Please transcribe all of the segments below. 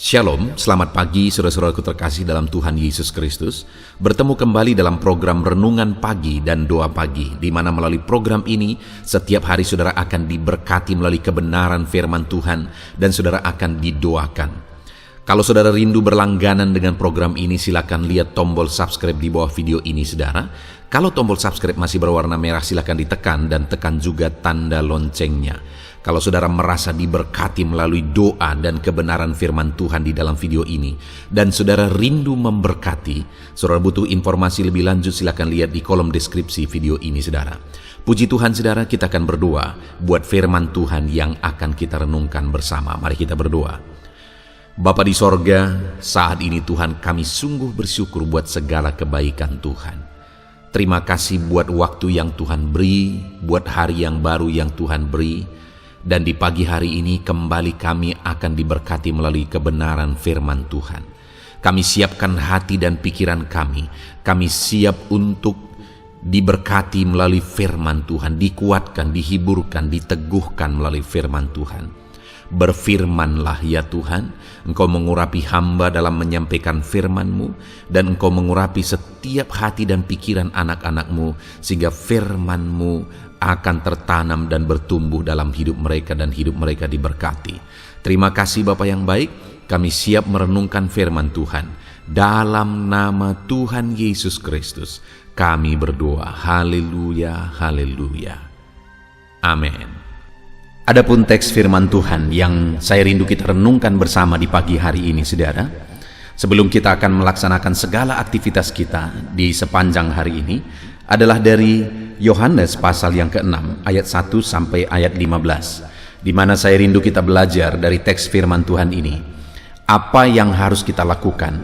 Shalom, selamat pagi saudara-saudaraku terkasih dalam Tuhan Yesus Kristus. Bertemu kembali dalam program Renungan Pagi dan Doa Pagi, di mana melalui program ini setiap hari saudara akan diberkati melalui kebenaran firman Tuhan dan saudara akan didoakan. Kalau saudara rindu berlangganan dengan program ini, silakan lihat tombol subscribe di bawah video ini saudara. Kalau tombol subscribe masih berwarna merah, silakan ditekan dan tekan juga tanda loncengnya. Kalau saudara merasa diberkati melalui doa dan kebenaran firman Tuhan di dalam video ini, dan saudara rindu memberkati, saudara butuh informasi lebih lanjut, silakan lihat di kolom deskripsi video ini saudara. Puji Tuhan saudara, kita akan berdoa buat firman Tuhan yang akan kita renungkan bersama. Mari kita berdoa. Bapa di sorga, saat ini Tuhan kami sungguh bersyukur buat segala kebaikan Tuhan. Terima kasih buat waktu yang Tuhan beri, buat hari yang baru yang Tuhan beri. Dan di pagi hari ini kembali kami akan diberkati melalui kebenaran firman Tuhan. Kami siapkan hati dan pikiran kami. Kami siap untuk diberkati melalui firman Tuhan, dikuatkan, dihiburkan, diteguhkan melalui firman Tuhan. Berfirmanlah ya Tuhan, Engkau mengurapi hamba dalam menyampaikan firman-Mu, dan Engkau mengurapi setiap hati dan pikiran anak-anak-Mu, sehingga firman-Mu akan tertanam dan bertumbuh dalam hidup mereka dan hidup mereka diberkati. Terima kasih Bapa yang baik, kami siap merenungkan firman Tuhan. Dalam nama Tuhan Yesus Kristus, kami berdoa. Haleluya, haleluya. Amin. Adapun teks firman Tuhan yang saya rindu kita renungkan bersama di pagi hari ini saudara, sebelum kita akan melaksanakan segala aktivitas kita di sepanjang hari ini, adalah dari Yohanes pasal yang ke-6 ayat 1 sampai ayat 15, di mana saya rindu kita belajar dari teks firman Tuhan ini apa yang harus kita lakukan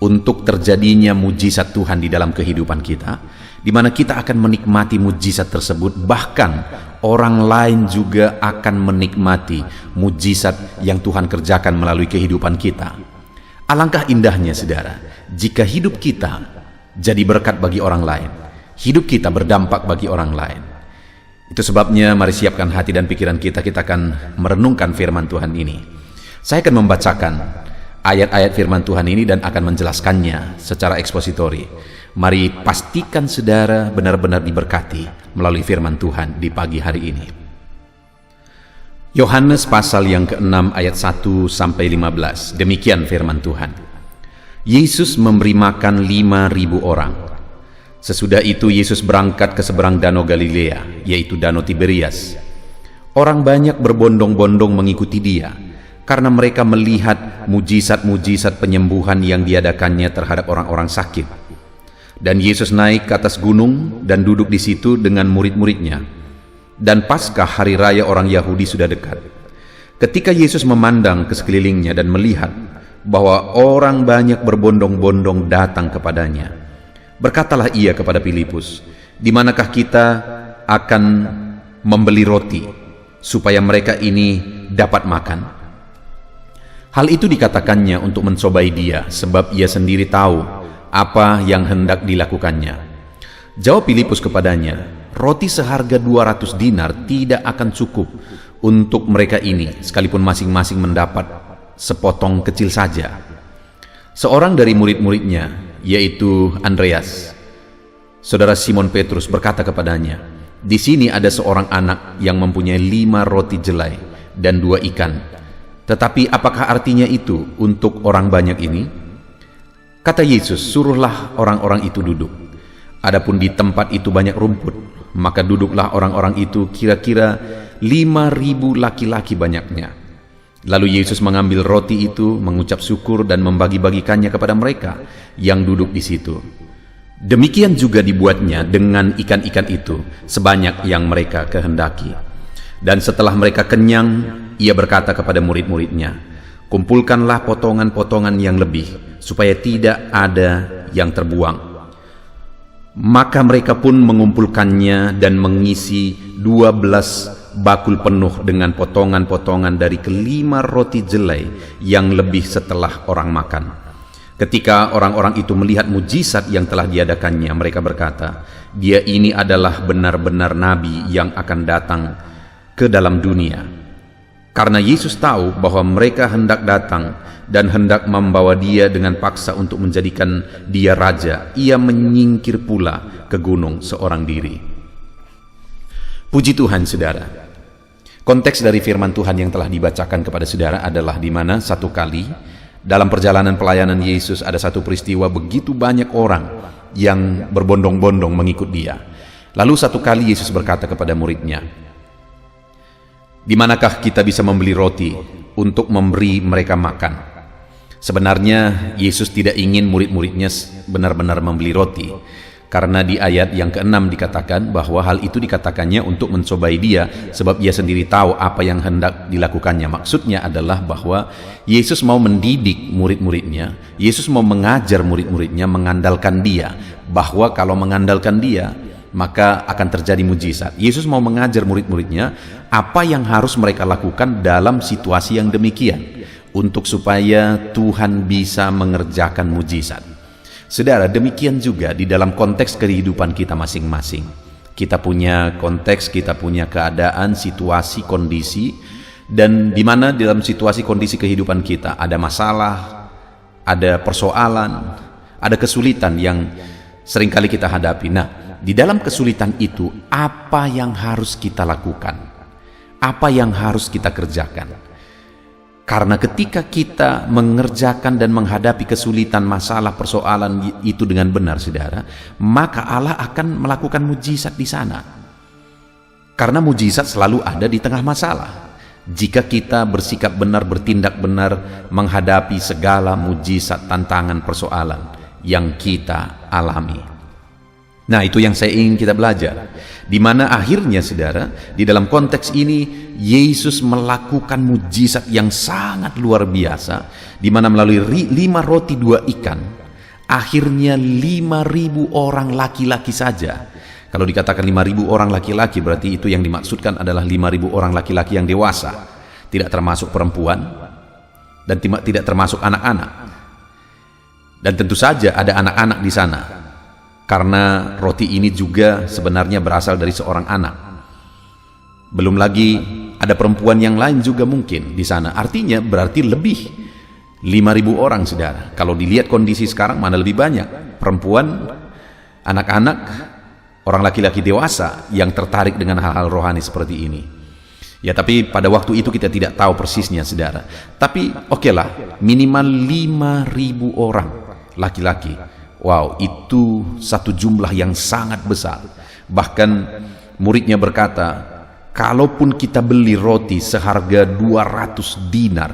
untuk terjadinya mujizat Tuhan di dalam kehidupan kita, di mana kita akan menikmati mujizat tersebut, bahkan orang lain juga akan menikmati mujizat yang Tuhan kerjakan melalui kehidupan kita. Alangkah indahnya saudara, jika hidup kita jadi berkat bagi orang lain, hidup kita berdampak bagi orang lain. Itu sebabnya mari siapkan hati dan pikiran kita akan merenungkan firman Tuhan ini. Saya akan membacakan ayat-ayat firman Tuhan ini dan akan menjelaskannya secara ekspositori. Mari pastikan saudara benar-benar diberkati melalui firman Tuhan di pagi hari ini. Yohanes pasal yang ke-6 ayat 1 sampai 15. Demikian firman Tuhan. Yesus memberi makan 5.000 orang. Sesudah itu Yesus berangkat ke seberang danau Galilea, yaitu danau Tiberias. Orang banyak berbondong-bondong mengikuti dia, karena mereka melihat mujizat-mujizat penyembuhan yang diadakannya terhadap orang-orang sakit. Dan Yesus naik ke atas gunung dan duduk di situ dengan murid-muridnya. Dan Paskah hari raya orang Yahudi sudah dekat. Ketika Yesus memandang ke sekelilingnya dan melihat bahwa orang banyak berbondong-bondong datang kepadanya, berkatalah ia kepada Filipus, "Di manakah kita akan membeli roti supaya mereka ini dapat makan?" Hal itu dikatakannya untuk mencobai dia, sebab ia sendiri tahu apa yang hendak dilakukannya. Jawab Filipus kepadanya, "Roti seharga 200 dinar tidak akan cukup untuk mereka ini, sekalipun masing-masing mendapat sepotong kecil saja." Seorang dari murid-muridnya, yaitu Andreas, saudara Simon Petrus, berkata kepadanya, "Di sini ada seorang anak yang mempunyai 5 roti jelai dan 2 ikan. Tetapi apakah artinya itu untuk orang banyak ini?" Kata Yesus, "Suruhlah orang-orang itu duduk." Adapun di tempat itu banyak rumput, maka duduklah orang-orang itu, kira-kira 5.000 laki-laki banyaknya. Lalu Yesus mengambil roti itu, mengucap syukur dan membagi-bagikannya kepada mereka yang duduk di situ. Demikian juga dibuatnya dengan ikan-ikan itu, sebanyak yang mereka kehendaki. Dan setelah mereka kenyang, ia berkata kepada murid-muridnya, "Kumpulkanlah potongan-potongan yang lebih, supaya tidak ada yang terbuang." Maka mereka pun mengumpulkannya dan mengisi 12 bakul penuh dengan potongan-potongan dari ke-5 roti jelai yang lebih setelah orang makan. Ketika orang-orang itu melihat mujizat yang telah diadakannya, mereka berkata, "Dia ini adalah benar-benar nabi yang akan datang ke dalam dunia." Karena Yesus tahu bahwa mereka hendak datang dan hendak membawa dia dengan paksa untuk menjadikan dia raja, ia menyingkir pula ke gunung seorang diri. Puji Tuhan, saudara. Konteks dari firman Tuhan yang telah dibacakan kepada saudara adalah di mana satu kali dalam perjalanan pelayanan Yesus ada satu peristiwa begitu banyak orang yang berbondong-bondong mengikut dia. Lalu satu kali Yesus berkata kepada muridnya, "Di manakah kita bisa membeli roti untuk memberi mereka makan?" Sebenarnya Yesus tidak ingin murid-muridnya benar-benar membeli roti, karena di ayat yang ke-6 dikatakan bahwa hal itu dikatakannya untuk mencobai dia, sebab ia sendiri tahu apa yang hendak dilakukannya. Maksudnya adalah bahwa Yesus mau mendidik murid-muridnya, Yesus mau mengajar murid-muridnya mengandalkan dia, bahwa kalau mengandalkan dia maka akan terjadi mujizat. Yesus mau mengajar murid-muridnya apa yang harus mereka lakukan dalam situasi yang demikian, untuk supaya Tuhan bisa mengerjakan mujizat. Saudara, demikian juga di dalam konteks kehidupan kita masing-masing. Kita punya konteks, kita punya keadaan, situasi, kondisi, dan di mana dalam situasi kondisi kehidupan kita ada masalah, ada persoalan, ada kesulitan yang seringkali kita hadapi. Nah, di dalam kesulitan itu, apa yang harus kita lakukan? Apa yang harus kita kerjakan? Karena ketika kita mengerjakan dan menghadapi kesulitan, masalah, persoalan itu dengan benar, saudara, maka Allah akan melakukan mujizat di sana. Karena mujizat selalu ada di tengah masalah. Jika kita bersikap benar, bertindak benar, menghadapi segala mujizat, tantangan, persoalan yang kita alami. Nah, itu yang saya ingin kita belajar. Di mana akhirnya, saudara, di dalam konteks ini Yesus melakukan mujizat yang sangat luar biasa, di mana melalui 5 roti 2 ikan, akhirnya 5.000 orang laki-laki saja. Kalau dikatakan 5.000 orang laki-laki, berarti itu yang dimaksudkan adalah 5.000 orang laki-laki yang dewasa, tidak termasuk perempuan dan tidak termasuk anak-anak. Dan tentu saja ada anak-anak di sana, karena roti ini juga sebenarnya berasal dari seorang anak. Belum lagi ada perempuan yang lain juga mungkin di sana. Artinya berarti lebih 5.000 orang, saudara. Kalau dilihat kondisi sekarang, mana lebih banyak? Perempuan, anak-anak, orang laki-laki dewasa yang tertarik dengan hal-hal rohani seperti ini. Ya, tapi pada waktu itu kita tidak tahu persisnya, saudara. Tapi okelah, minimal 5.000 orang laki-laki. Wow, itu satu jumlah yang sangat besar. Bahkan muridnya berkata, kalaupun kita beli roti seharga 200 dinar.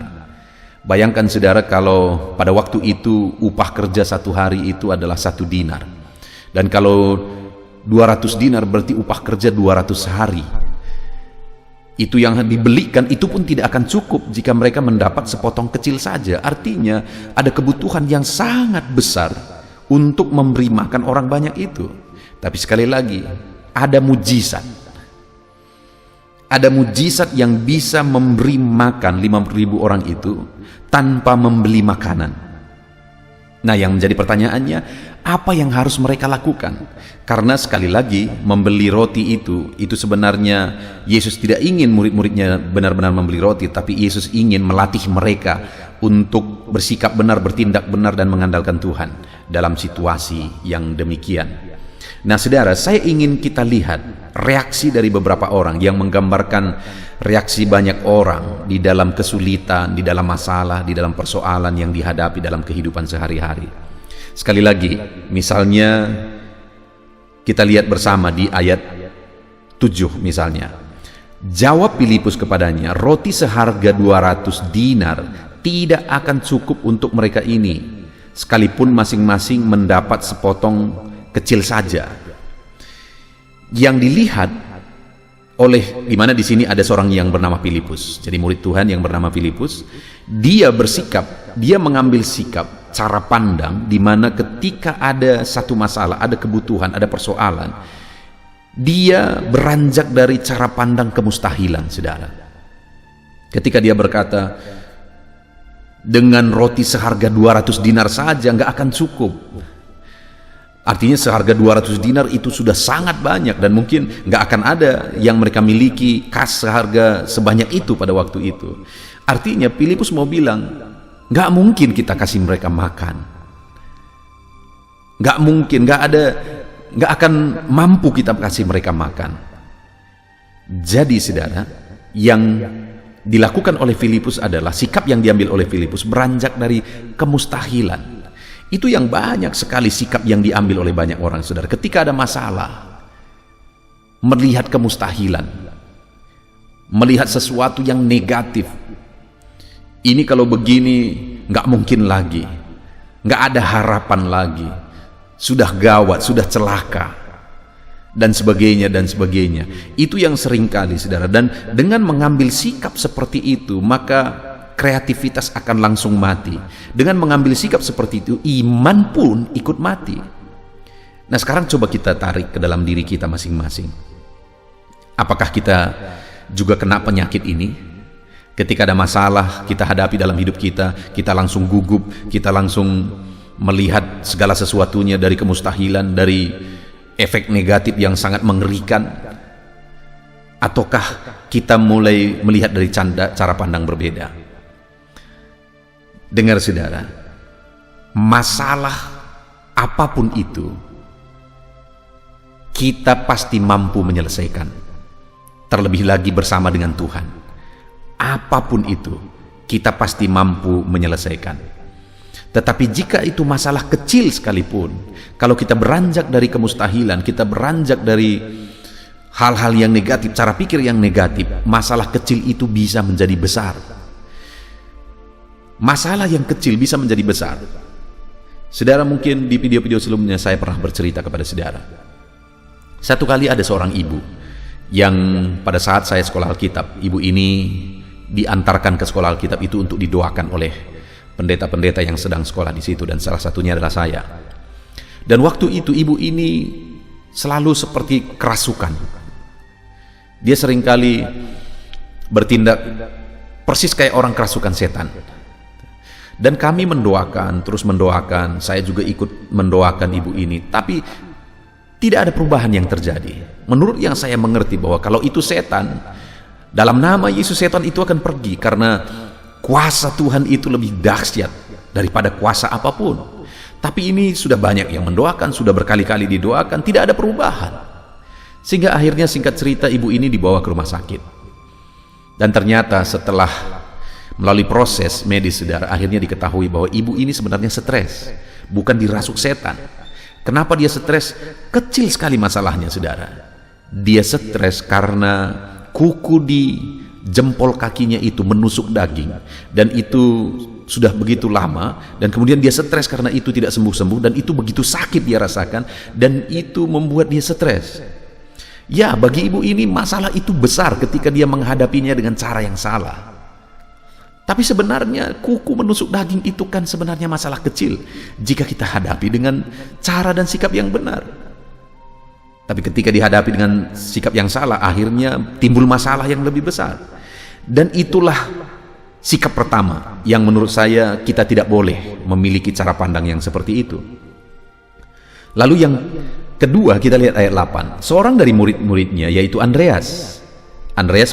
Bayangkan, saudara, kalau pada waktu itu upah kerja satu hari itu adalah 1 dinar. Dan kalau 200 dinar berarti upah kerja 200 hari. Itu yang dibelikan itu pun tidak akan cukup jika mereka mendapat sepotong kecil saja. Artinya ada kebutuhan yang sangat besar untuk memberi makan orang banyak itu. Tapi sekali lagi, ada mujizat. Ada mujizat yang bisa memberi makan 5.000 orang itu tanpa membeli makanan. Nah, yang menjadi pertanyaannya, apa yang harus mereka lakukan? Karena sekali lagi, membeli roti itu sebenarnya Yesus tidak ingin murid-muridnya benar-benar membeli roti, tapi Yesus ingin melatih mereka untuk bersikap benar, bertindak benar, dan mengandalkan Tuhan dalam situasi yang demikian. Nah, saudara, saya ingin kita lihat reaksi dari beberapa orang yang menggambarkan reaksi banyak orang di dalam kesulitan, di dalam masalah, di dalam persoalan yang dihadapi dalam kehidupan sehari-hari. Sekali lagi, misalnya kita lihat bersama di ayat 7 misalnya. Jawab Filipus kepadanya, roti seharga 200 dinar tidak akan cukup untuk mereka ini, sekalipun masing-masing mendapat sepotong kecil saja. Yang dilihat oleh, di mana di sini ada seorang yang bernama Filipus. Jadi murid Tuhan yang bernama Filipus, dia bersikap, dia mengambil sikap, cara pandang, di mana ketika ada satu masalah, ada kebutuhan, ada persoalan, dia beranjak dari cara pandang kemustahilan, saudara. Ketika dia berkata, dengan roti seharga 200 dinar saja nggak akan cukup. Artinya seharga 200 dinar itu sudah sangat banyak, dan mungkin nggak akan ada yang mereka miliki kas seharga sebanyak itu pada waktu itu. Artinya Filipus mau bilang, nggak mungkin kita kasih mereka makan, nggak mungkin, nggak akan mampu kita kasih mereka makan. Jadi saudara, yang dilakukan oleh Filipus adalah, sikap yang diambil oleh Filipus beranjak dari kemustahilan. Itu yang banyak sekali sikap yang diambil oleh banyak orang, saudara. Ketika ada masalah, melihat kemustahilan, melihat sesuatu yang negatif. Ini kalau begini nggak mungkin lagi, nggak ada harapan lagi, sudah gawat, sudah celaka, dan sebagainya dan sebagainya. Itu yang sering kali, saudara. Dan dengan mengambil sikap seperti itu, maka kreativitas akan langsung mati. Dengan mengambil sikap seperti itu, iman pun ikut mati. Nah, sekarang coba kita tarik ke dalam diri kita masing-masing. Apakah kita juga kena penyakit ini? Ketika ada masalah kita hadapi dalam hidup kita, kita langsung gugup, kita langsung melihat segala sesuatunya dari kemustahilan, dari efek negatif yang sangat mengerikan. Ataukah kita mulai melihat dari cara pandang berbeda? Dengar saudara, masalah apapun itu kita pasti mampu menyelesaikan, terlebih lagi bersama dengan Tuhan. Apapun itu kita pasti mampu menyelesaikan. Tetapi jika itu masalah kecil sekalipun, kalau kita beranjak dari kemustahilan, kita beranjak dari hal-hal yang negatif, cara pikir yang negatif, masalah kecil itu bisa menjadi besar. Masalah yang kecil bisa menjadi besar. Saudara, mungkin di video-video sebelumnya saya pernah bercerita kepada saudara. Satu kali ada seorang ibu yang pada saat saya sekolah Alkitab, ibu ini diantarkan ke sekolah Alkitab itu untuk didoakan oleh pendeta-pendeta yang sedang sekolah di situ, dan salah satunya adalah saya. Dan waktu itu ibu ini selalu seperti kerasukan. Dia seringkali bertindak persis kayak orang kerasukan setan. Dan kami mendoakan, terus mendoakan, saya juga ikut mendoakan ibu ini, tapi tidak ada perubahan yang terjadi. Menurut yang saya mengerti, bahwa kalau itu setan, dalam nama Yesus setan itu akan pergi, karena kuasa Tuhan itu lebih dahsyat daripada kuasa apapun. Tapi ini sudah banyak yang mendoakan, sudah berkali-kali didoakan, tidak ada perubahan. Sehingga akhirnya, singkat cerita, ibu ini dibawa ke rumah sakit. Dan ternyata setelah melalui proses medis, saudara, akhirnya diketahui bahwa ibu ini sebenarnya stres, bukan dirasuk setan. Kenapa dia stres? Kecil sekali masalahnya, saudara. Dia stres karena kuku di jempol kakinya itu menusuk daging, dan itu sudah begitu lama, dan kemudian dia stres karena itu tidak sembuh-sembuh, dan itu begitu sakit dia rasakan, dan itu membuat dia stres. Ya, bagi ibu ini masalah itu besar ketika dia menghadapinya dengan cara yang salah. Tapi sebenarnya kuku menusuk daging itu kan sebenarnya masalah kecil jika kita hadapi dengan cara dan sikap yang benar. Tapi ketika dihadapi dengan sikap yang salah, akhirnya timbul masalah yang lebih besar. Dan itulah sikap pertama yang menurut saya kita tidak boleh memiliki cara pandang yang seperti itu. Lalu yang kedua, kita lihat ayat 8. Seorang dari murid-muridnya, yaitu Andreas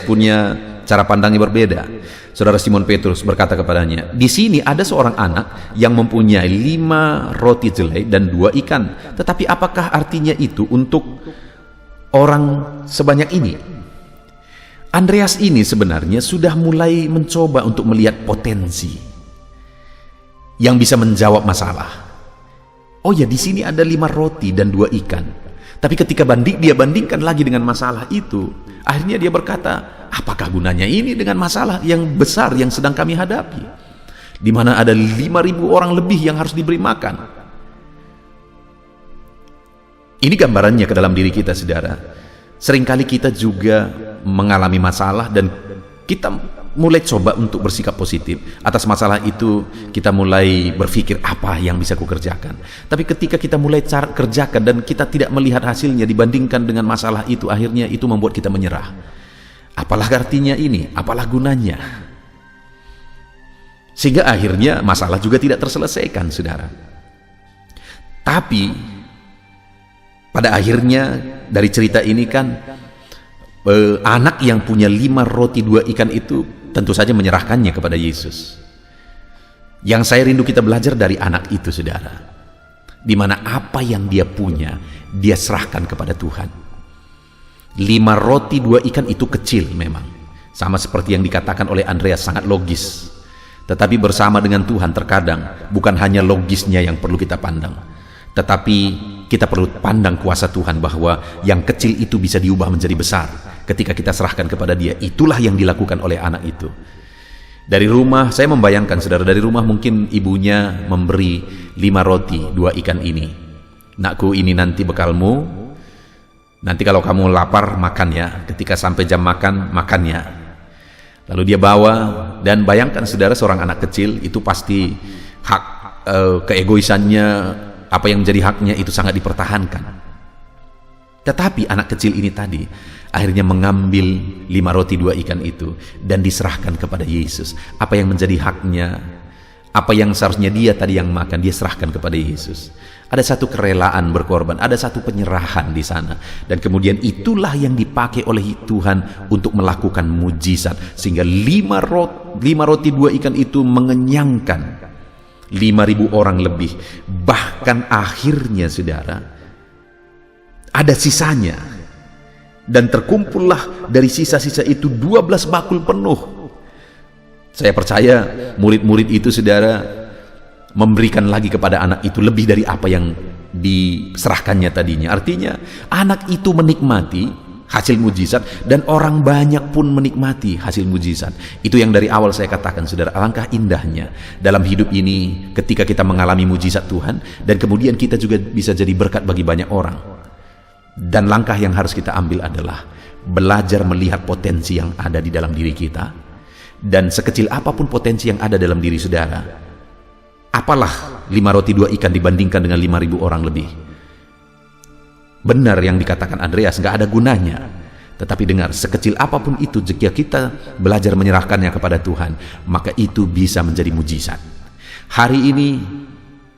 punya cara pandangnya berbeda. Saudara, Simon Petrus berkata kepadanya, "Di sini ada seorang anak yang mempunyai 5 roti jelai dan 2 ikan. Tetapi apakah artinya itu untuk orang sebanyak ini?" Andreas ini sebenarnya sudah mulai mencoba untuk melihat potensi yang bisa menjawab masalah. Oh ya, di sini ada 5 roti dan 2 ikan. Tapi ketika dia bandingkan lagi dengan masalah itu, akhirnya dia berkata, apakah gunanya ini dengan masalah yang besar yang sedang kami hadapi, di mana ada 5.000 orang lebih yang harus diberi makan. Ini gambarannya ke dalam diri kita, saudara. Seringkali kita juga mengalami masalah, dan kita mulai coba untuk bersikap positif atas masalah itu. Kita mulai berpikir, apa yang bisa kukerjakan. Tapi ketika kita mulai kerjakan dan kita tidak melihat hasilnya dibandingkan dengan masalah itu, akhirnya itu membuat kita menyerah. Apalah artinya ini? Apalah gunanya? Sehingga akhirnya masalah juga tidak terselesaikan, saudara. Tapi Pada akhirnya dari cerita ini kan anak yang punya 5 roti 2 ikan itu tentu saja menyerahkannya kepada Yesus. Yang saya rindu kita belajar dari anak itu, saudara, di mana apa yang dia punya dia serahkan kepada Tuhan. 5 roti 2 ikan itu kecil memang, sama seperti yang dikatakan oleh Andreas, sangat logis. Tetapi bersama dengan Tuhan terkadang bukan hanya logisnya yang perlu kita pandang, tetapi kita perlu pandang kuasa Tuhan bahwa yang kecil itu bisa diubah menjadi besar ketika kita serahkan kepada Dia. Itulah yang dilakukan oleh anak itu. Dari rumah, saya membayangkan, saudara, dari rumah mungkin ibunya memberi 5 roti 2 ikan ini. Nakku, ini nanti bekalmu, nanti kalau kamu lapar makan ya, ketika sampai jam makan, makan ya. Lalu dia bawa, dan bayangkan, saudara, seorang anak kecil itu pasti hak keegoisannya, apa yang menjadi haknya itu sangat dipertahankan. Tetapi anak kecil ini tadi akhirnya mengambil 5 roti 2 ikan itu dan diserahkan kepada Yesus. Apa yang menjadi haknya, apa yang seharusnya dia tadi yang makan, dia serahkan kepada Yesus. Ada satu kerelaan berkorban, ada satu penyerahan di sana. Dan kemudian itulah yang dipakai oleh Tuhan untuk melakukan mujizat, sehingga 5 roti 2 ikan itu mengenyangkan 5.000 orang lebih. Bahkan akhirnya, saudara, ada sisanya, dan terkumpullah dari sisa-sisa itu 12 bakul penuh. Saya percaya murid-murid itu, saudara, memberikan lagi kepada anak itu lebih dari apa yang diserahkannya tadinya. Artinya anak itu menikmati hasil mujizat, dan orang banyak pun menikmati hasil mujizat. Itu yang dari awal saya katakan, saudara, alangkah indahnya dalam hidup ini ketika kita mengalami mujizat Tuhan, dan kemudian kita juga bisa jadi berkat bagi banyak orang. Dan langkah yang harus kita ambil adalah belajar melihat potensi yang ada di dalam diri kita. Dan sekecil apapun potensi yang ada dalam diri saudara, apalah 5 roti 2 ikan dibandingkan dengan 5.000 orang lebih. Benar yang dikatakan Andreas, nggak ada gunanya. Tetapi dengar, sekecil apapun itu, jika kita belajar menyerahkannya kepada Tuhan, maka itu bisa menjadi mujizat. Hari ini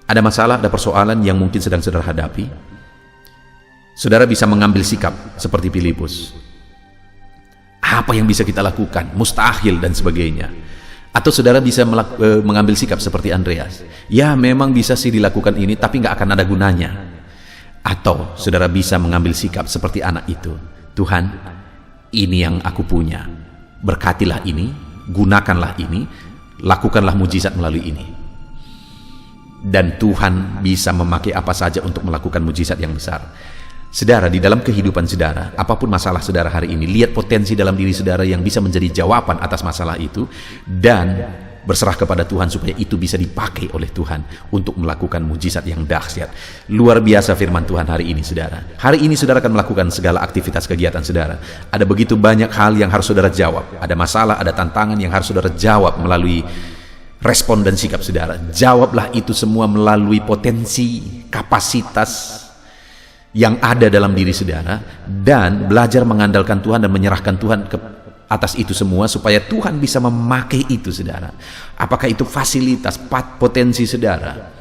ada masalah, ada persoalan yang mungkin sedang saudara hadapi. Saudara bisa mengambil sikap seperti Filipus. Apa yang bisa kita lakukan? Mustahil dan sebagainya. Atau saudara bisa mengambil sikap seperti Andreas. Ya, memang bisa sih dilakukan ini, tapi nggak akan ada gunanya. Atau saudara bisa mengambil sikap seperti anak itu. Tuhan, ini yang aku punya. Berkatilah ini, gunakanlah ini, lakukanlah mujizat melalui ini. Dan Tuhan bisa memakai apa saja untuk melakukan mujizat yang besar. Saudara, di dalam kehidupan saudara, apapun masalah saudara hari ini, lihat potensi dalam diri saudara yang bisa menjadi jawaban atas masalah itu, dan berserah kepada Tuhan supaya itu bisa dipakai oleh Tuhan untuk melakukan mujizat yang dahsyat. Luar biasa firman Tuhan hari ini, saudara. Hari ini saudara akan melakukan segala aktivitas kegiatan saudara. Ada begitu banyak hal yang harus saudara jawab. Ada masalah, ada tantangan yang harus saudara jawab melalui respon dan sikap saudara. Jawablah itu semua melalui potensi, kapasitas yang ada dalam diri saudara, dan belajar mengandalkan Tuhan dan menyerahkan Tuhan ke atas itu semua supaya Tuhan bisa memakai itu, saudara. Apakah itu fasilitas, potensi saudara,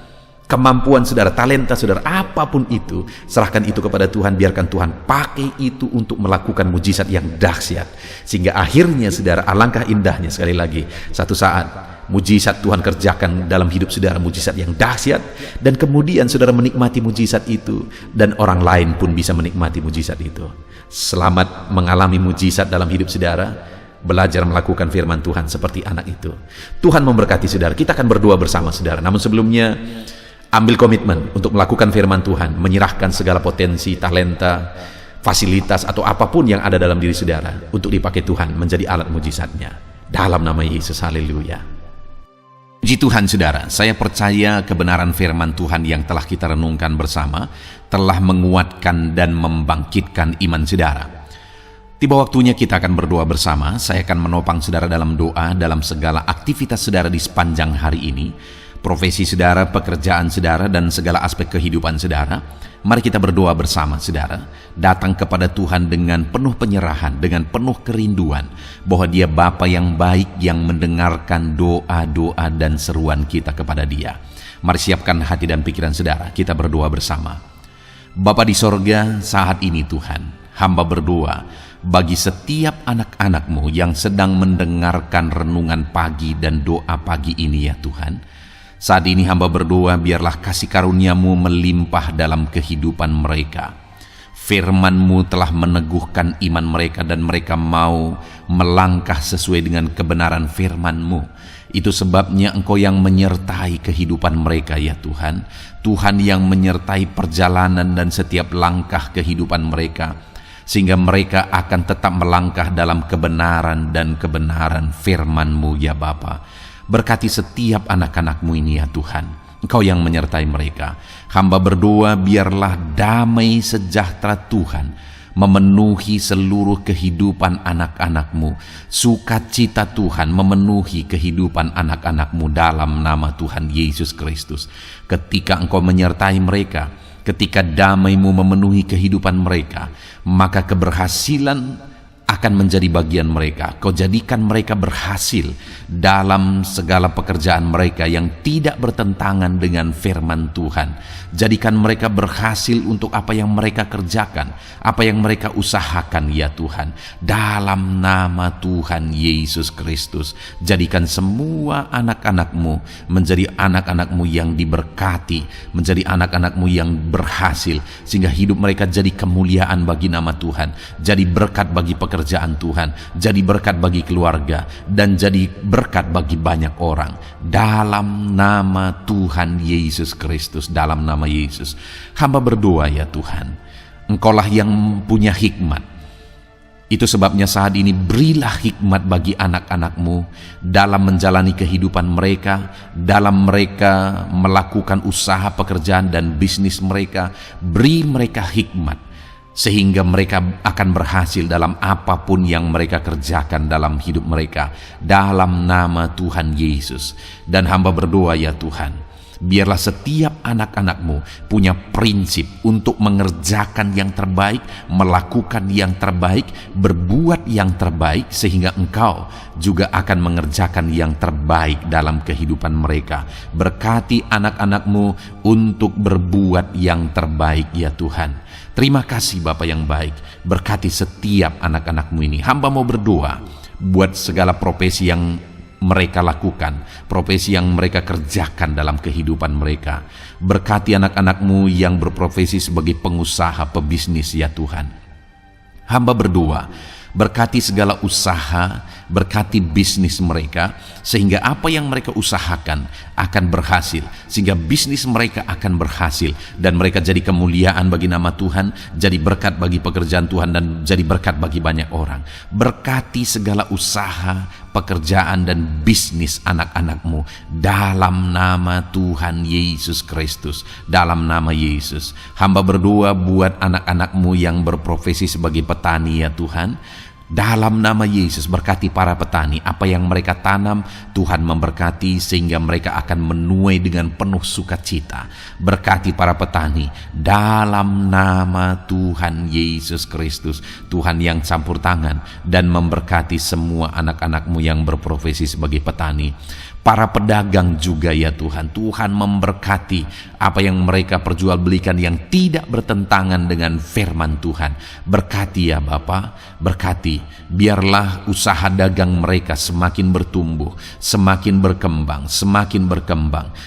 kemampuan saudara, talenta saudara, apapun itu, serahkan itu kepada Tuhan, biarkan Tuhan pakai itu untuk melakukan mujizat yang dahsyat. Sehingga akhirnya, saudara, alangkah indahnya sekali lagi, satu saat mujizat Tuhan kerjakan dalam hidup saudara, mujizat yang dahsyat, dan kemudian saudara menikmati mujizat itu, dan orang lain pun bisa menikmati mujizat itu. Selamat mengalami mujizat dalam hidup saudara. Belajar melakukan firman Tuhan seperti anak itu. Tuhan memberkati saudara. Kita akan berdoa bersama, saudara. Namun sebelumnya, ambil komitmen untuk melakukan firman Tuhan, menyerahkan segala potensi, talenta, fasilitas, atau apapun yang ada dalam diri saudara untuk dipakai Tuhan menjadi alat mujizatnya. Dalam nama Yesus, haleluya. Puji Tuhan, saudara, saya percaya kebenaran firman Tuhan yang telah kita renungkan bersama telah menguatkan dan membangkitkan iman saudara. Tiba waktunya kita akan berdoa bersama. Saya akan menopang saudara dalam doa dalam segala aktivitas saudara di sepanjang hari ini, profesi saudara, pekerjaan saudara, dan segala aspek kehidupan saudara. Mari kita berdoa bersama, saudara. Datang kepada Tuhan dengan penuh penyerahan, dengan penuh kerinduan bahwa Dia Bapa yang baik yang mendengarkan doa-doa dan seruan kita kepada Dia. Mari siapkan hati dan pikiran saudara. Kita berdoa bersama. Bapa di sorga, saat ini Tuhan, hamba berdoa bagi setiap anak-anak-Mu yang sedang mendengarkan renungan pagi dan doa pagi ini ya Tuhan. Saat ini hamba berdoa biarlah kasih karunia-Mu melimpah dalam kehidupan mereka. Firman-Mu telah meneguhkan iman mereka dan mereka mau melangkah sesuai dengan kebenaran firman-Mu. Itu sebabnya Engkau yang menyertai kehidupan mereka ya Tuhan. Tuhan yang menyertai perjalanan dan setiap langkah kehidupan mereka, sehingga mereka akan tetap melangkah dalam kebenaran dan kebenaran firman-Mu ya Bapa. Berkati setiap anak-anak-Mu ini ya Tuhan. Engkau yang menyertai mereka. Hamba berdoa biarlah damai sejahtera Tuhan memenuhi seluruh kehidupan anak-anak-Mu. Sukacita Tuhan memenuhi kehidupan anak-anak-Mu dalam nama Tuhan Yesus Kristus. Ketika Engkau menyertai mereka, ketika damai-Mu memenuhi kehidupan mereka, maka keberhasilan akan menjadi bagian mereka. Kau jadikan mereka berhasil dalam segala pekerjaan mereka yang tidak bertentangan dengan firman Tuhan. Jadikan mereka berhasil untuk apa yang mereka kerjakan, apa yang mereka usahakan ya Tuhan. Dalam nama Tuhan Yesus Kristus, jadikan semua anak-anak-Mu menjadi anak-anak-Mu yang diberkati, menjadi anak-anak-Mu yang berhasil, sehingga hidup mereka jadi kemuliaan bagi nama Tuhan, jadi berkat bagi pekerjaan Tuhan, jadi berkat bagi keluarga, dan jadi berkat bagi banyak orang. Dalam nama Tuhan Yesus Kristus, dalam nama Yesus, hamba berdoa ya Tuhan, Engkaulah yang punya hikmat. Itu sebabnya saat ini berilah hikmat bagi anak-anak-Mu dalam menjalani kehidupan mereka, dalam mereka melakukan usaha pekerjaan dan bisnis mereka. Beri mereka hikmat, sehingga mereka akan berhasil dalam apapun yang mereka kerjakan dalam hidup mereka. Dalam nama Tuhan Yesus. Dan hamba berdoa ya Tuhan, biarlah setiap anak-anak-Mu punya prinsip untuk mengerjakan yang terbaik, melakukan yang terbaik, berbuat yang terbaik, sehingga Engkau juga akan mengerjakan yang terbaik dalam kehidupan mereka. Berkati anak-anak-Mu untuk berbuat yang terbaik ya Tuhan. Terima kasih Bapa yang baik. Berkati setiap anak-anak-Mu ini. Hamba mau berdoa buat segala profesi yang mereka lakukan, profesi yang mereka kerjakan dalam kehidupan mereka. Berkati anak-anak-Mu yang berprofesi sebagai pengusaha, pebisnis ya Tuhan. Hamba berdoa, berkati segala usaha, berkati bisnis mereka, sehingga apa yang mereka usahakan akan berhasil, sehingga bisnis mereka akan berhasil, dan mereka jadi kemuliaan bagi nama Tuhan, jadi berkat bagi pekerjaan Tuhan, dan jadi berkat bagi banyak orang. Berkati segala usaha, pekerjaan, dan bisnis anak-anak-Mu dalam nama Tuhan Yesus Kristus, dalam nama Yesus. Hamba berdoa buat anak-anak-Mu yang berprofesi sebagai petani ya Tuhan. Dalam nama Yesus, berkati para petani. Apa yang mereka tanam, Tuhan memberkati, sehingga mereka akan menuai dengan penuh sukacita. Berkati para petani dalam nama Tuhan Yesus Kristus. Tuhan yang campur tangan dan memberkati semua anak-anak-Mu yang berprofesi sebagai petani. Para pedagang juga ya Tuhan, Tuhan memberkati apa yang mereka perjualbelikan yang tidak bertentangan dengan firman Tuhan. Berkati ya Bapa, berkati, biarlah usaha dagang mereka semakin bertumbuh, semakin berkembang,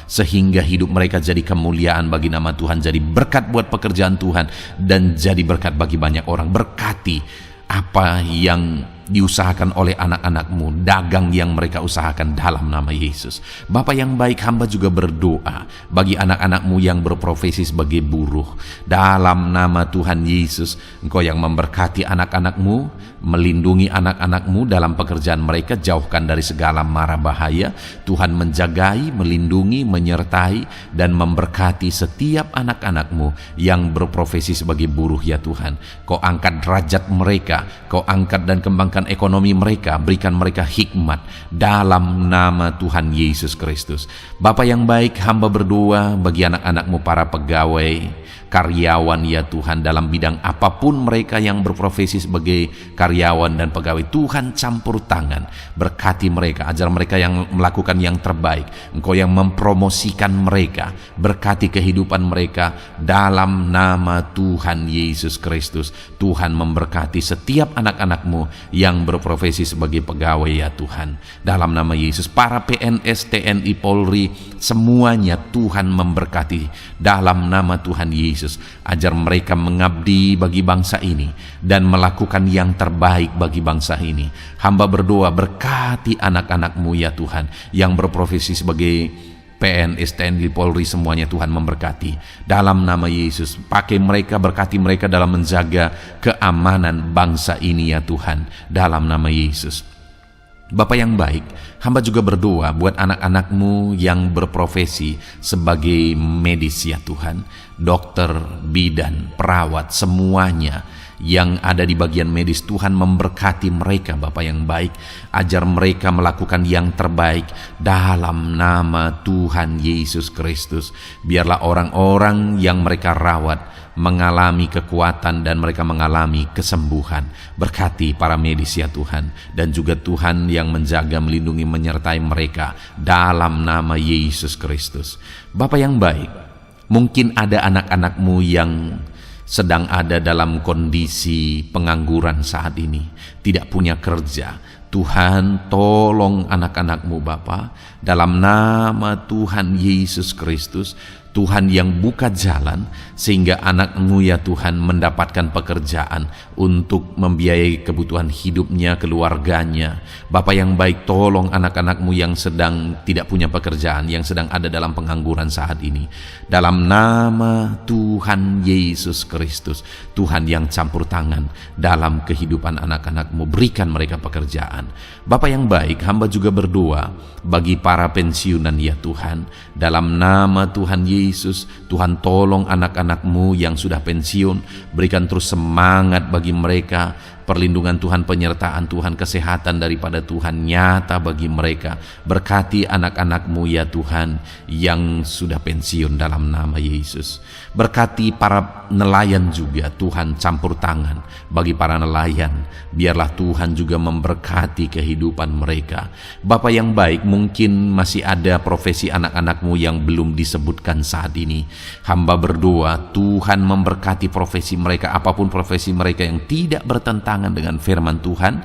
sehingga hidup mereka jadi kemuliaan bagi nama Tuhan, jadi berkat buat pekerjaan Tuhan, dan jadi berkat bagi banyak orang. Berkati apa yang diusahakan oleh anak-anak-Mu, dagang yang mereka usahakan dalam nama Yesus. Bapa yang baik, hamba juga berdoa bagi anak-anak-Mu yang berprofesi sebagai buruh. Dalam nama Tuhan Yesus, Engkau yang memberkati anak-anak-Mu, melindungi anak-anak-Mu dalam pekerjaan mereka, jauhkan dari segala mara bahaya. Tuhan menjagai, melindungi, menyertai, dan memberkati setiap anak-anak-Mu yang berprofesi sebagai buruh ya Tuhan. Kau angkat derajat mereka, Kau angkat dan kembangkan ekonomi mereka, berikan mereka hikmat dalam nama Tuhan Yesus Kristus. Bapa yang baik, hamba berdoa bagi anak-anak-Mu para pegawai karyawan ya Tuhan, dalam bidang apapun mereka yang berprofesi sebagai karyawan dan pegawai. Tuhan campur tangan, berkati mereka, ajar mereka yang melakukan yang terbaik. Engkau yang mempromosikan mereka, berkati kehidupan mereka dalam nama Tuhan Yesus Kristus. Tuhan memberkati setiap anak-anak-Mu yang berprofesi sebagai pegawai ya Tuhan, dalam nama Yesus. Para PNS, TNI, Polri, semuanya Tuhan memberkati dalam nama Tuhan Yesus. Ajar mereka mengabdi bagi bangsa ini dan melakukan yang terbaik bagi bangsa ini. Hamba berdoa, berkati anak-anak-Mu ya Tuhan yang berprofesi sebagai PNS, TNI, Polri, semuanya Tuhan memberkati dalam nama Yesus. Pakai mereka, berkati mereka dalam menjaga keamanan bangsa ini ya Tuhan, dalam nama Yesus. Bapa yang baik, hamba juga berdoa buat anak-anak-Mu yang berprofesi sebagai medis ya Tuhan, dokter, bidan, perawat, semuanya yang ada di bagian medis. Tuhan memberkati mereka Bapa yang baik, ajar mereka melakukan yang terbaik dalam nama Tuhan Yesus Kristus. Biarlah orang-orang yang mereka rawat mengalami kekuatan dan mereka mengalami kesembuhan. Berkati para medis ya Tuhan, dan juga Tuhan yang menjaga, melindungi, menyertai mereka dalam nama Yesus Kristus. Bapa yang baik, mungkin ada anak-anak-Mu yang sedang ada dalam kondisi pengangguran saat ini, tidak punya kerja. Tuhan, tolong anak-anak-Mu Bapa, dalam nama Tuhan Yesus Kristus. Tuhan yang buka jalan sehingga anak-Mu ya Tuhan mendapatkan pekerjaan untuk membiayai kebutuhan hidupnya, keluarganya. Bapa yang baik, tolong anak-anak-Mu yang sedang tidak punya pekerjaan, yang sedang ada dalam pengangguran saat ini. Dalam nama Tuhan Yesus Kristus, Tuhan yang campur tangan dalam kehidupan anak-anak-Mu, berikan mereka pekerjaan. Bapa yang baik, hamba juga berdoa bagi para pensiunan ya Tuhan, dalam nama Tuhan Yesus. Tuhan, tolong anak-anak-Mu yang sudah pensiun, berikan terus semangat bagi mereka, perlindungan Tuhan, penyertaan Tuhan, kesehatan daripada Tuhan nyata bagi mereka. Berkati anak-anak-Mu ya Tuhan yang sudah pensiun dalam nama Yesus. Berkati para nelayan juga Tuhan, campur tangan bagi para nelayan. Biarlah Tuhan juga memberkati kehidupan mereka. Bapa yang baik, mungkin masih ada profesi anak-anak-Mu yang belum disebutkan saat ini. Hamba berdoa Tuhan memberkati profesi mereka, apapun profesi mereka yang tidak bertentangan dengan firman Tuhan.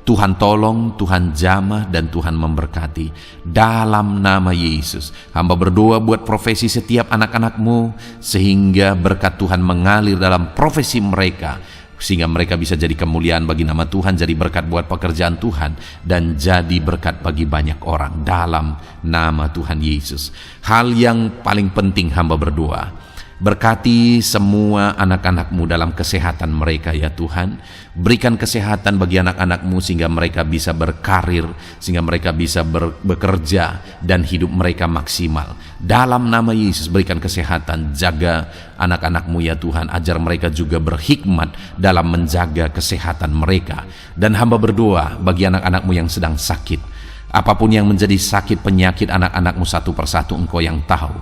Tuhan tolong, Tuhan jamah, dan Tuhan memberkati dalam nama Yesus. Hamba berdoa buat profesi setiap anak-anak-Mu, sehingga berkat Tuhan mengalir dalam profesi mereka, sehingga mereka bisa jadi kemuliaan bagi nama Tuhan, jadi berkat buat pekerjaan Tuhan, dan jadi berkat bagi banyak orang dalam nama Tuhan Yesus. Hal yang paling penting hamba berdoa, berkati semua anak-anak-Mu dalam kesehatan mereka ya Tuhan. Berikan kesehatan bagi anak-anak-Mu sehingga mereka bisa berkarir, sehingga mereka bisa bekerja dan hidup mereka maksimal. Dalam nama Yesus, berikan kesehatan, jaga anak-anak-Mu ya Tuhan, ajar mereka juga berhikmat dalam menjaga kesehatan mereka. Dan hamba berdoa bagi anak-anak-Mu yang sedang sakit, apapun yang menjadi sakit penyakit anak-anak-Mu satu persatu Engkau yang tahu.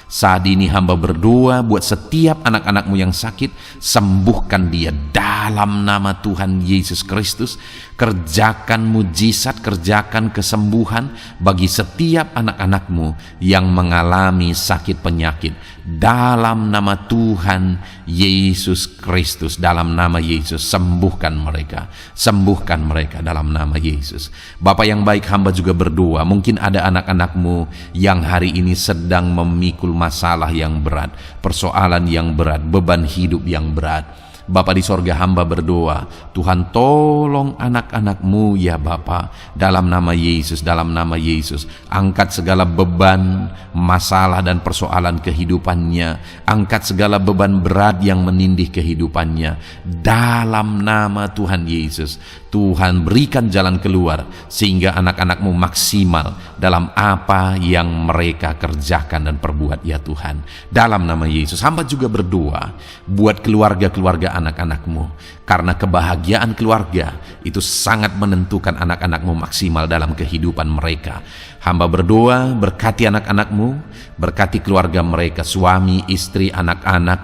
Saat ini hamba berdoa buat setiap anak-anak-Mu yang sakit, sembuhkan dia dalam nama Tuhan Yesus Kristus. Kerjakan mujizat, kerjakan kesembuhan bagi setiap anak-anak-Mu yang mengalami sakit penyakit dalam nama Tuhan Yesus Kristus. Dalam nama Yesus, sembuhkan mereka dalam nama Yesus. Bapa yang baik, hamba juga berdoa, mungkin ada anak-anak-Mu yang hari ini sedang memikul masalah yang berat, persoalan yang berat, beban hidup yang berat. Bapa di sorga, hamba berdoa, Tuhan tolong anak-anak-Mu ya Bapa, dalam nama Yesus, dalam nama Yesus. Angkat segala beban, masalah dan persoalan kehidupannya, angkat segala beban berat yang menindih kehidupannya dalam nama Tuhan Yesus. Tuhan berikan jalan keluar sehingga anak-anak-Mu maksimal dalam apa yang mereka kerjakan dan perbuat ya Tuhan. Dalam nama Yesus, hamba juga berdoa buat keluarga-keluarga anak-anak-Mu, karena kebahagiaan keluarga itu sangat menentukan anak-anak-Mu maksimal dalam kehidupan mereka. Hamba berdoa, berkati anak-anak-Mu, berkati keluarga mereka, suami, istri, anak-anak,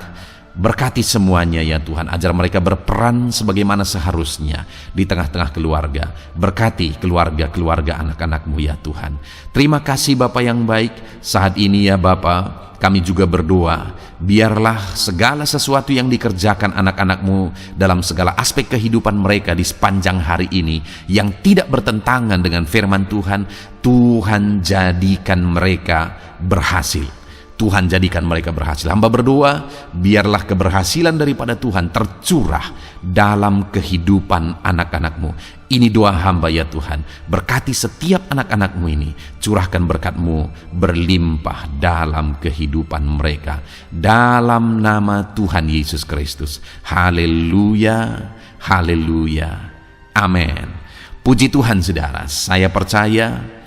Berkati semuanya ya Tuhan, ajar mereka berperan sebagaimana seharusnya di tengah-tengah keluarga. Berkati keluarga-keluarga anak-anak-Mu ya Tuhan. Terima kasih Bapa yang baik. Saat ini ya Bapa, kami juga berdoa, biarlah segala sesuatu yang dikerjakan anak-anak-Mu dalam segala aspek kehidupan mereka di sepanjang hari ini yang tidak bertentangan dengan firman Tuhan, Tuhan jadikan mereka berhasil. Tuhan jadikan mereka berhasil. Hamba berdoa, biarlah keberhasilan daripada Tuhan tercurah dalam kehidupan anak-anak-Mu. Ini doa hamba ya Tuhan. Berkati setiap anak-anak-Mu ini. Curahkan berkat-Mu berlimpah dalam kehidupan mereka. Dalam nama Tuhan Yesus Kristus. Haleluya, haleluya, amin. Puji Tuhan saudara, saya percaya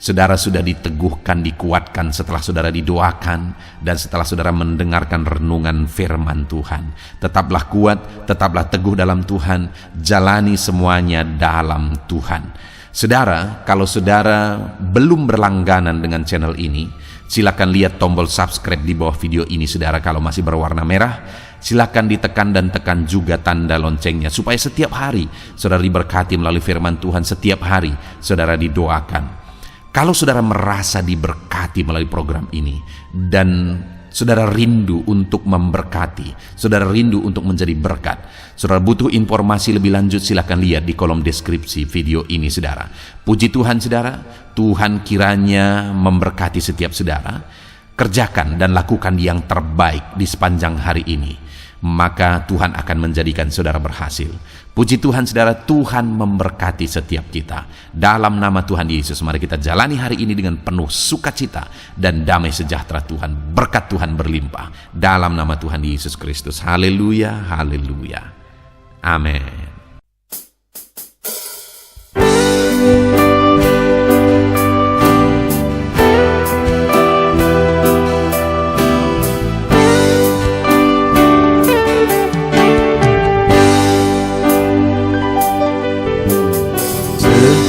saudara sudah diteguhkan, dikuatkan setelah saudara didoakan dan setelah saudara mendengarkan renungan firman Tuhan. Tetaplah kuat, tetaplah teguh dalam Tuhan, jalani semuanya dalam Tuhan. Saudara, kalau saudara belum berlangganan dengan channel ini, silakan lihat tombol subscribe di bawah video ini saudara. Kalau masih berwarna merah, silakan ditekan dan tekan juga tanda loncengnya supaya setiap hari saudara diberkati melalui firman Tuhan, setiap hari saudara didoakan. Kalau saudara merasa diberkati melalui program ini dan saudara rindu untuk memberkati, saudara rindu untuk menjadi berkat, saudara butuh informasi lebih lanjut, silakan lihat di kolom deskripsi video ini saudara. Puji Tuhan saudara, Tuhan kiranya memberkati setiap saudara. Kerjakan dan lakukan yang terbaik di sepanjang hari ini, maka Tuhan akan menjadikan saudara berhasil. Puji Tuhan saudara, Tuhan memberkati setiap kita. Dalam nama Tuhan Yesus, mari kita jalani hari ini dengan penuh sukacita dan damai sejahtera Tuhan. Berkat Tuhan berlimpah. Dalam nama Tuhan Yesus Kristus. Haleluya, haleluya. Amin.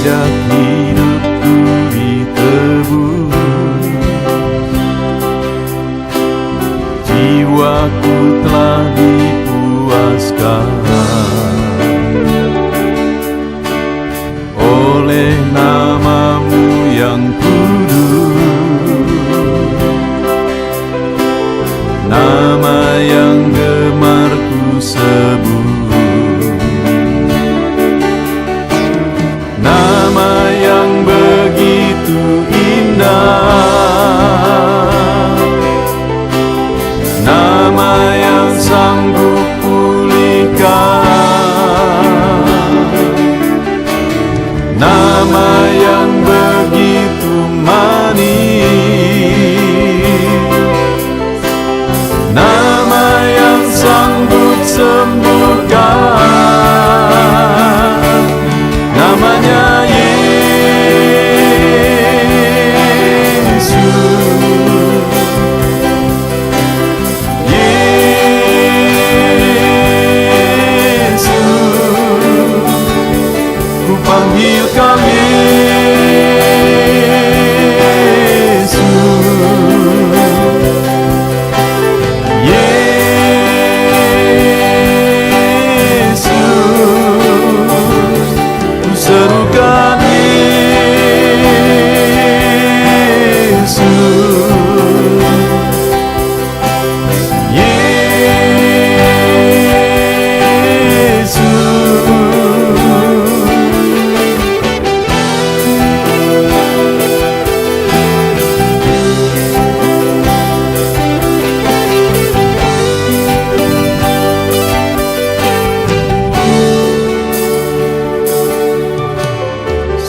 Sejak hidupku ditebus, jiwaku telah dipuaskan oleh nama-Mu yang kudus, nama yang gemar ku sebut. Nama yang begitu indah, nama yang sanggup pulihkan, nama yang begitu manis, nama yang sanggup sembuhkan. Namanya Yesus, Yesus, ku panggil Kau Yesus, serukan Yesus, Yesus.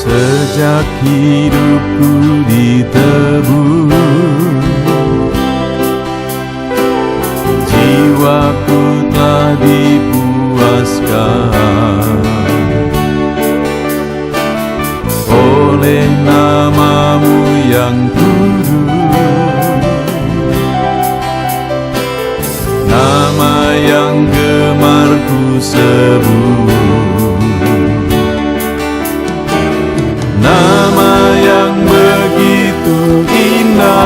Sejak hidupku ditebus, jiwaku telah dipuaskan oleh nama-Mu yang kudus, nama yang gemar ku sebut. Nama yang begitu indah,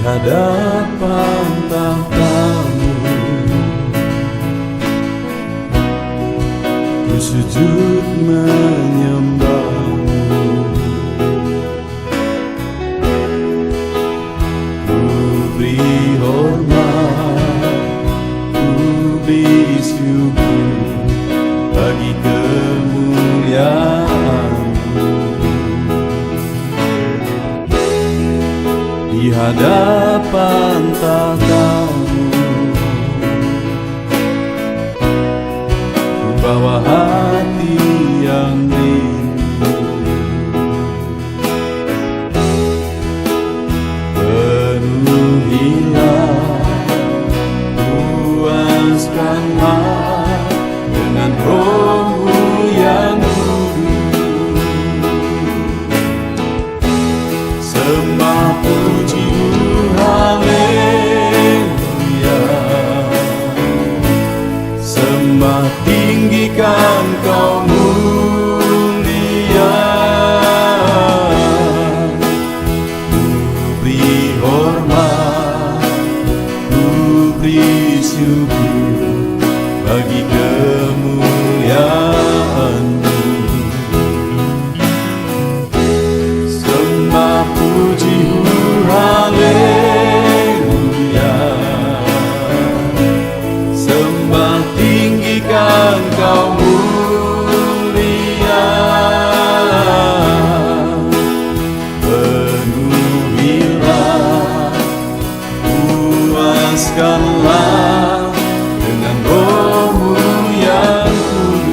hadapan tahta-Mu, ku sujud menyembah-Mu. Ku beri hormat, ku beri syukur bagi kemuliaan-Mu. Di hadapan tahta-Mu, ku bawa hati yang rindu. Penuhilah, puaskanlah dengan Roh-Mu yang kudus. Sembah puji haleluya, sembah tinggikan Kau mulia. Ku beri hormat, ku beri syukur bagi kemuliaan-Mu. Sembah puji haleluya, sembah tinggikan Kau mulia. Penuhilah, puaskanlah dengan Roh-Mu yang kudus.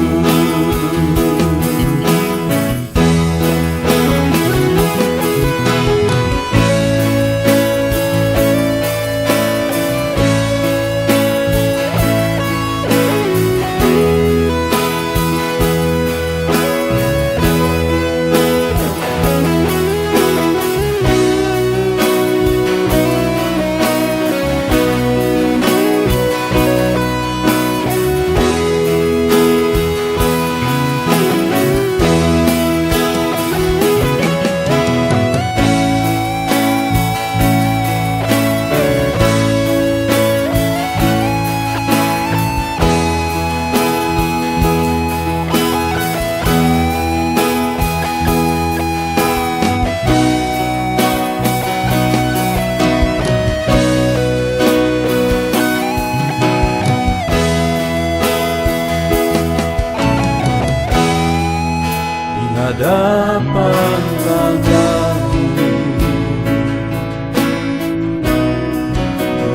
Di hadapan tahta-Mu,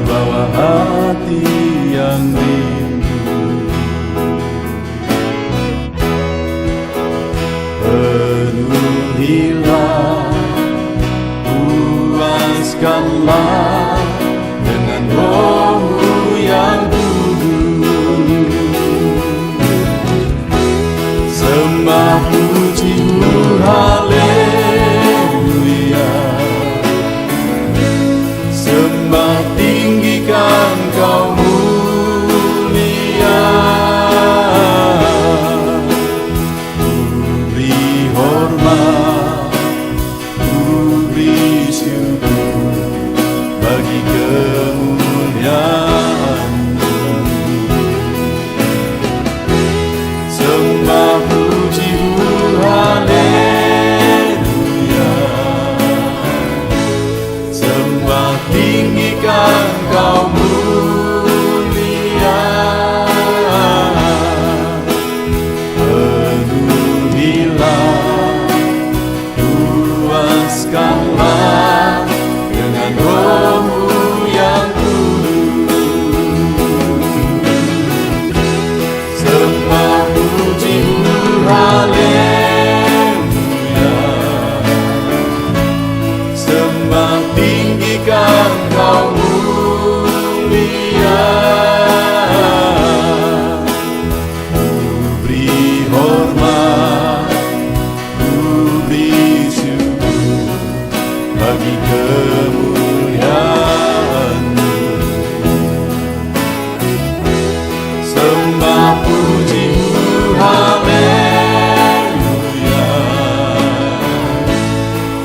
bawa hati yang rindu. Penuhilah, puaskanlah dengan Roh-Mu yang kudus. Sembah puji haleluya, sembah tinggikan Kau mulia. Ku beri hormat, ku beri syukur bagi kemuliaan-Mu. Sembah puji haleluya, sembah tinggikan Kau mulia. Penuhilah, puaskanlah dengan Roh-Mu yang kudus. Sembah puji haleluya, sembah tinggikan Kau mulia. Ku beri hormat, ku beri syukur bagi kemuliaan-Mu. Sembah puji haleluya,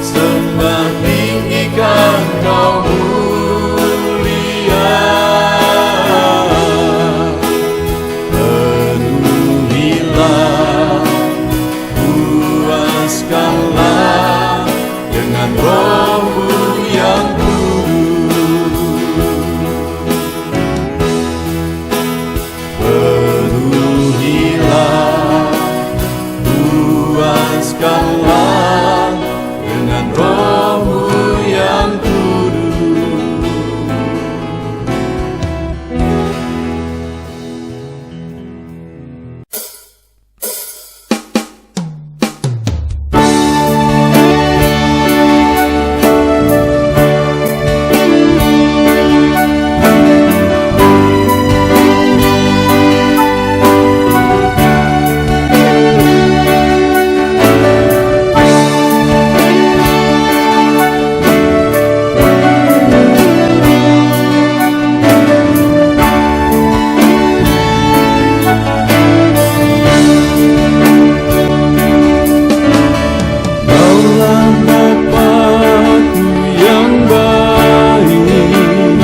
sembah tinggikan Kau mulia. dengan Roh-Mu yang kudus. Penuhilah, puaskanlah dengan Roh-Mu yang kudus. Kaulah Bapa-Ku yang baik,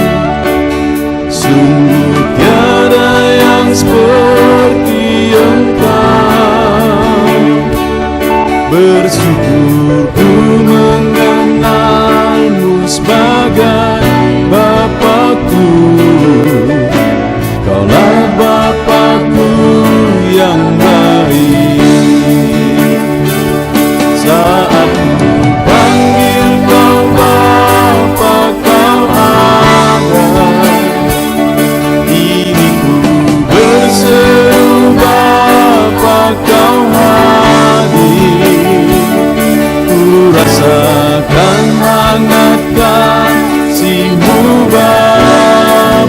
sungguh tiada yang seperti Engkau. Bersyukur ku mengenalmu sebagai Bapa-Ku. Kaulah Bapa-Ku yang baik. Saat ku panggil Kau Bapa, Kau ada. Ini ku berseru Bapa, Kau hadir. Ku rasakan hangat kasih-Mu Bapa-Ku.